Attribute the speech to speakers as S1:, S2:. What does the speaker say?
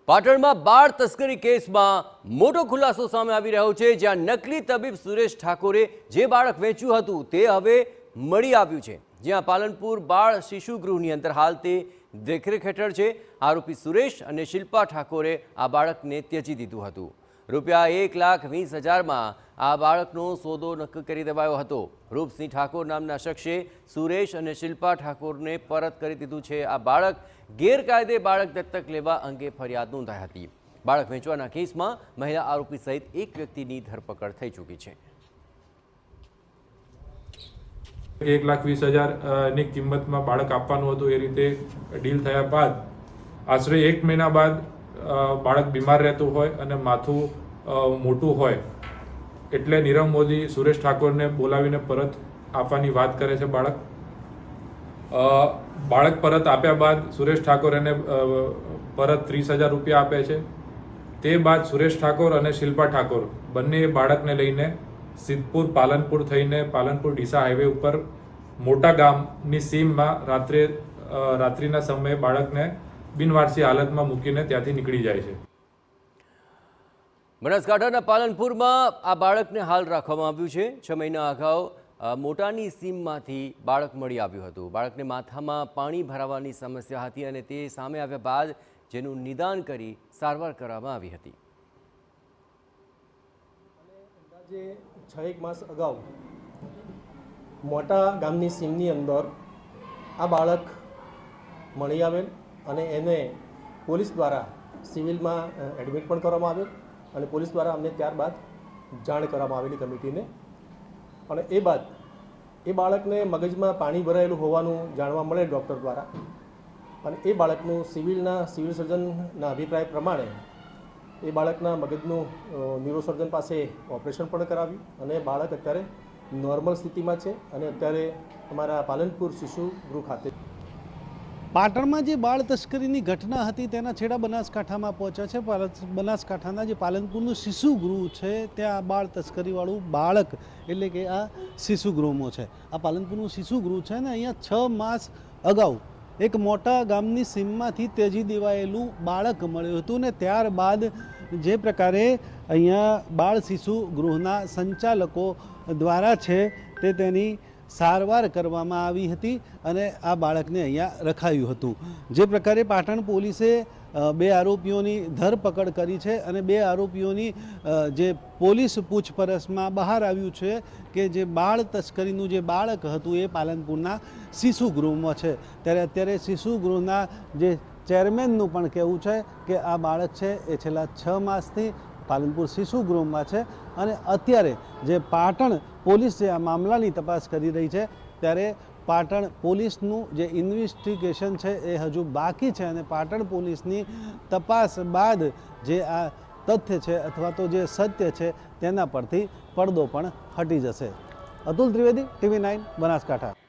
S1: પાટણમાં બાળ તસ્કરી કેસમાં મોટો ખુલાસો સામે આવી રહ્યો છે, જ્યાં નકલી તબીબ સુરેશ ઠાકોરે જે બાળક વેચ્યું હતું તે હવે મળી આવ્યું છે। જ્યાં પાલનપુર બાળ શિશુ ગૃહની અંદર હાલ તે દેખરેખ હેઠળ છે। આરોપી સુરેશ અને શિલ્પા ઠાકોરે આ બાળકને ત્યજી દીધું હતું। રૂપિયા 1,20,000માં આ બાળકનો સોદો નક્કી કરી દેવાયો હતો। રૂપસિંહ ઠાકોર નામના શખ્સે સુરેશ અને શિલ્પા ઠાકોરને પરત કરી દીધું છે। આ બાળક ગેરકાયદે બાળક દત્તક લેવા અંગે ફરિયાદ નોંધાઈ હતી। બાળક વેચવાના કેસમાં મહિલા આરોપી સહિત એક વ્યક્તિની ધરપકડ થઈ ચૂકી છે।
S2: 1,20,000 ની કિંમતમાં બાળક આપવાનું હતું। એ રીતે ડીલ થયા બાદ આશરે 1 મહિના બાદ બાળક બીમાર રહેતું હોય અને માથું મોટું હોય એટલે નીરવ મોદી સુરેશ ઠાકોરને બોલાવીને પરત આપવાની વાત કરે છે। બાળક પરત આપ્યા બાદ સુરેશ ઠાકોર એને પરત 30,000 રૂપિયા આપે છે। તે બાદ સુરેશ ઠાકોર અને શિલ્પા ઠાકોર બંને બાળકને લઈને સિદ્ધપુર પાલનપુર થઈને પાલનપુર ડીસા હાઈવે ઉપર મોટા ગામની સીમમાં રાત્રિના સમયે બાળકને બિનવારસી હાલતમાં મૂકીને ત્યાંથી નીકળી જાય છે।
S1: બનાસકાંઠાના પાલનપુરમાં આ બાળકને હાલ રાખવામાં આવ્યું છે। 6 મહિના અગાઉ મોટાની સીમમાંથી બાળક મળી આવ્યું હતું। બાળકને માથામાં પાણી ભરાવાની સમસ્યા હતી અને તે સામે આવ્યા બાદ જેનું નિદાન કરી સારવાર કરવામાં આવી હતી।
S3: અંદાજે 6 માસ અગાઉ મોટા ગામની સીમની અંદર આ બાળક મળી આવેલ અને એને પોલીસ દ્વારા સિવિલમાં એડમિટ પણ કરવામાં આવેલ અને પોલીસ દ્વારા અમને ત્યારબાદ જાણ કરવામાં આવેલી કમિટીને। અને એ બાદ એ બાળકને મગજમાં પાણી ભરાયેલું હોવાનું જાણવા મળે ડૉક્ટર દ્વારા અને એ બાળકનું સિવિલ સર્જનના અભિપ્રાય પ્રમાણે એ બાળકના મગજનું ન્યુરોસર્જન પાસે ઓપરેશન પણ કરાવ્યું અને બાળક અત્યારે નોર્મલ સ્થિતિમાં છે અને અત્યારે અમારા પાલનપુર શિશુ ગૃહ ખાતે।
S4: પાટણમાં જે બાળ તસ્કરીની ઘટના હતી તેના છેડા બનાસકાંઠામાં પહોંચ્યા છે। બનાસકાંઠાના જે પાલનપુરનું શિશુ ગૃહ છે ત્યાં બાળ તસ્કરીવાળું બાળક એટલે કે આ શિશુ ગૃહમાં છે। આ પાલનપુરનું શિશુ ગૃહ છે ને અહીંયા 6 માસ અગાઉ એક મોટા ગામની સીમમાંથી ત્યજી દેવાયેલું બાળક મળ્યું હતું ને ત્યારબાદ જે પ્રકારે અહીંયા બાળ શિશુ ગૃહના સંચાલકો દ્વારા છે તે તેની સારવાર કરવામાં આવી હતી અને આ બાળકને અહીંયા રખાયું હતું। જે પ્રકારે પાટણ પોલીસે 2 આરોપીઓની ધરપકડ કરી છે અને 2 આરોપીઓની જે પોલીસ પૂછપરછમાં બહાર આવ્યું છે કે જે બાળ તસ્કરીનું જે બાળક હતું એ પાલનપુરના શિશુ ગૃહમાં છે। ત્યારે અત્યારે શિશુ ગૃહના જે ચેરમેનનું પણ કહેવું છે કે આ બાળક છે એ છેલ્લા 6 માસથી પાલનપુર શિશુ ગૃહમાં છે અને અત્યારે જે પાટણ પોલીસ જે આ મામલાની તપાસ કરી રહી છે ત્યારે પાટણ પોલીસનું જે ઇન્વેસ્ટિગેશન છે એ હજુ બાકી છે અને પાટણ પોલીસની તપાસ બાદ જે આ તથ્ય છે અથવા તો જે સત્ય છે તેના પરથી પડદો પણ હટી જશે। અતુલ ત્રિવેદી, TV9 બનાસકાંઠા।